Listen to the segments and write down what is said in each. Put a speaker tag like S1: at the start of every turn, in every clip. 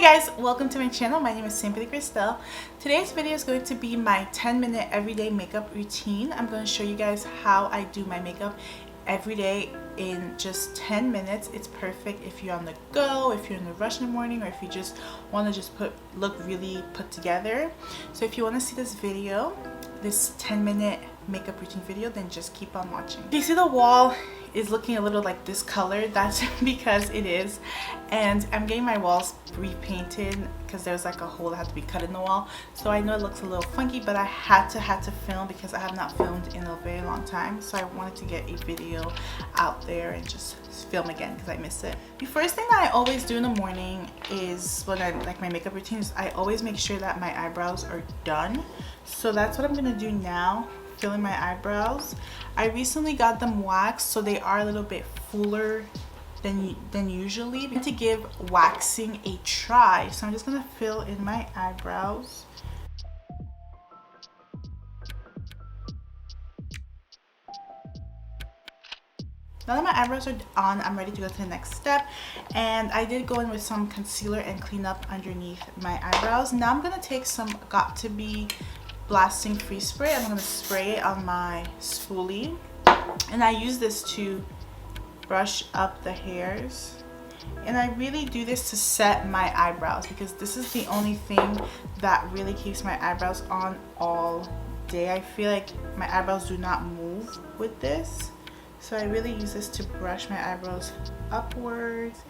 S1: Hey guys, welcome to my channel. My name is Simplykrystelle. Today's video is going to be my 10-minute everyday makeup routine. I'm going to show you guys how I do my makeup every day in just 10 minutes. It's perfect if you're on the go, if you're in the rush in the morning, or if you just want to look really put together. So if you want to see this video, this 10-minute makeup routine video, then just keep on watching. You see the wall is looking a little like this color. That's because it is, and I'm getting my walls repainted because there's like a hole that had to be cut in the wall. So I know it looks a little funky, but I had to film because I have not filmed in a very long time. So I wanted to get a video out there and just film again because I miss it. The first thing that I always do in the morning is when I like my makeup routine is I always make sure that my eyebrows are done. So that's what I'm gonna do now. Fill in my eyebrows. I recently got them waxed, so they are a little bit fuller than usually. To give waxing a try, so I'm just gonna fill in my eyebrows. Now that my eyebrows are on, I'm ready to go to the next step, and I did go in with some concealer and clean up underneath my eyebrows. Now I'm gonna take some Got To Be blasting free spray. I'm going to spray it on my spoolie, and I use this to brush up the hairs. And I really do this to set my eyebrows because this is the only thing that really keeps my eyebrows on all day. I feel like my eyebrows do not move with this, so I really use this to brush my eyebrows upwards,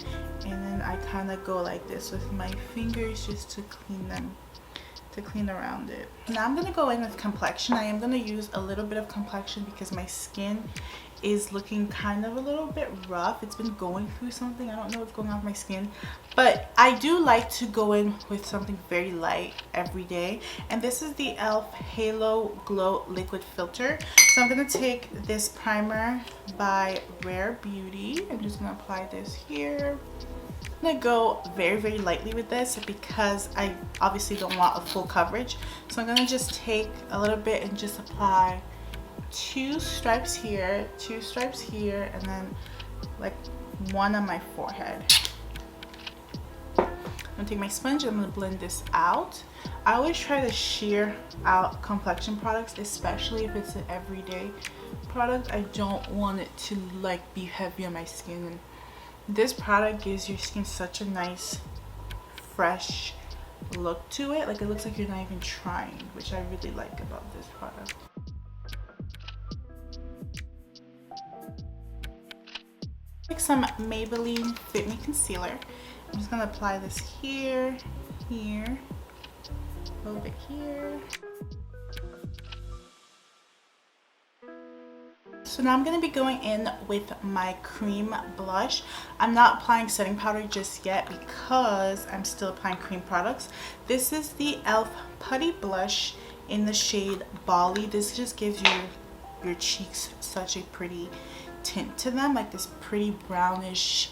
S1: and then I kind of go like this with my fingers just to clean around it. Now I'm gonna go in with complexion. I am gonna use a little bit of complexion because my skin is looking kind of a little bit rough. It's been going through something. I don't know what's going on with my skin, but I do like to go in with something very light every day, and this is the e.l.f. Halo Glow Liquid Filter. So I'm gonna take this primer by Rare Beauty. I'm just gonna apply this here. I'm gonna go very lightly with this because I obviously don't want a full coverage. So I'm gonna just take a little bit and just apply 2 stripes here, 2 stripes here, and then like 1 on my forehead. I'm gonna take my sponge and I'm gonna blend this out. I always try to sheer out complexion products, especially if it's an everyday product. I don't want it to like be heavy on my skin, and this product gives your skin such a nice fresh look to it. Like it looks like you're not even trying, which I really like about this product. Take some Maybelline Fit Me concealer. I'm just gonna apply this here, a little bit here. So now I'm going to be going in with my cream blush. I'm not applying setting powder just yet because I'm still applying cream products. This is the e.l.f. Putty blush in the shade Bali. This just gives your cheeks such a pretty tint to them, like this pretty brownish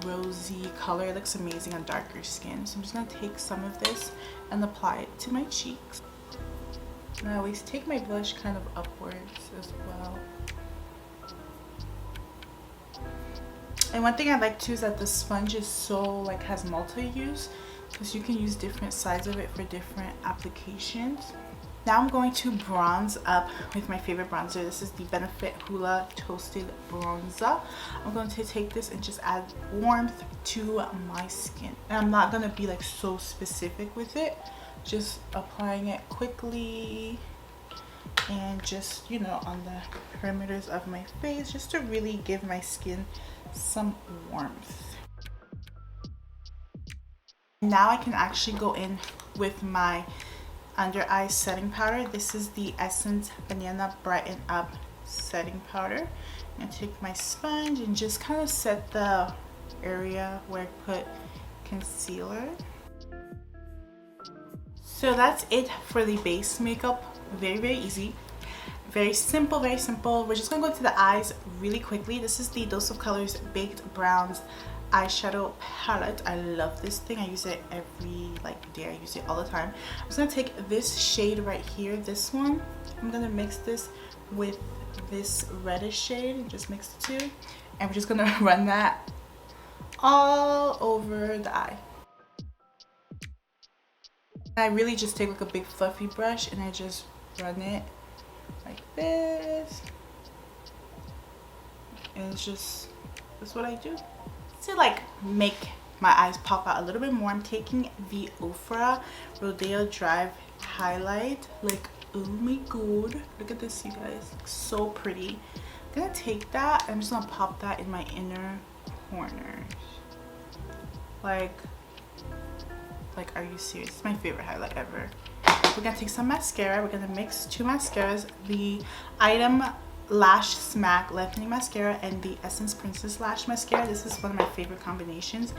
S1: rosy color. It looks amazing on darker skin. So I'm just going to take some of this and apply it to my cheeks. And I always take my blush kind of upwards as well. And one thing I like too is that the sponge is so like has multi-use, because you can use different sides of it for different applications. Now I'm going to bronze up with my favorite bronzer. This is the Benefit Hoola Toasted Bronzer. I'm going to take this and just add warmth to my skin. And I'm not going to be like so specific with it, just applying it quickly and just, you know, on the perimeters of my face, just to really give my skin some warmth. Now I can actually go in with my under eye setting powder. This is the Essence Banana Brighten Up setting powder. I'm gonna take my sponge and just kind of set the area where I put concealer. So that's it for the base makeup. Very easy, very simple. We're just gonna go to the eyes really quickly. This is the Dose of Colors Baked Browns eyeshadow palette. I love this thing. I use it every day. I use it all the time. I'm just gonna take this shade right here, this one. I'm gonna mix this with this reddish shade and just mix the two, and we're just gonna run that all over the eye. I really just take like a big fluffy brush and I just run it like this. And it's just, that's what I do. To like make my eyes pop out a little bit more, I'm taking the Ofra Rodeo Drive highlight. Like, oh my god, look at this, you guys. It's so pretty. I'm gonna take that, I'm just gonna pop that in my inner corners. Like, are you serious? It's my favorite highlight ever. We're gonna take some mascara. We're gonna mix 2 mascaras, the Item Lash Smack Lengthening Mascara and the Essence Princess Lash Mascara. This is one of my favorite combinations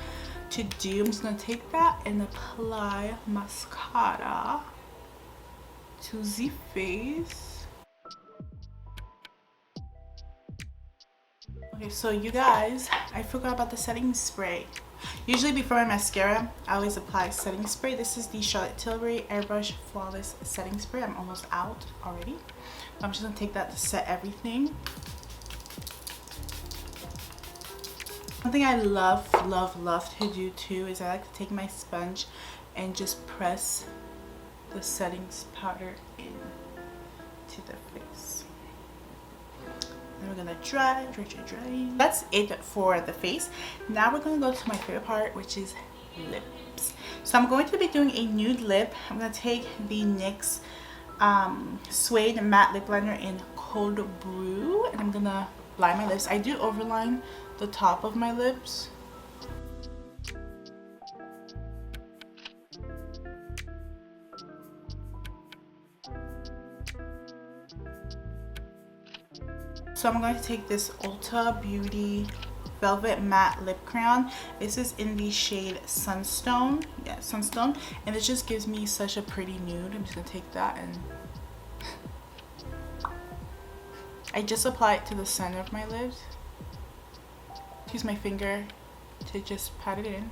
S1: to do. I'm just gonna take that and apply mascara to the face. Okay, so you guys, I forgot about the setting spray. Usually before my mascara, I always apply setting spray. This is the Charlotte Tilbury Airbrush Flawless Setting Spray. I'm almost out already. I'm just gonna take that to set everything. One thing I love to do too is I like to take my sponge and just press the settings powder in to the face. Then we're gonna dry. That's it for the face. Now we're gonna go to my favorite part, which is lips. So I'm going to be doing a nude lip. I'm gonna take the NYX Suede Matte Lip Liner in Cold Brew, and I'm gonna line my lips. I do overline the top of my lips. So I'm going to take this Ulta Beauty Velvet Matte Lip Crayon. This is in the shade Sunstone. Yeah, Sunstone. And it just gives me such a pretty nude. I'm just going to take that and I just apply it to the center of my lips. Use my finger to just pat it in.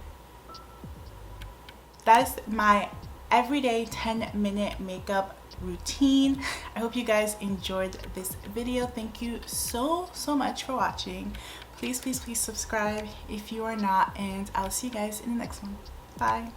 S1: That is my everyday 10-minute makeup routine. I hope you guys enjoyed this video. Thank you so much for watching. Please subscribe if you are not, and I'll see you guys in the next one. Bye.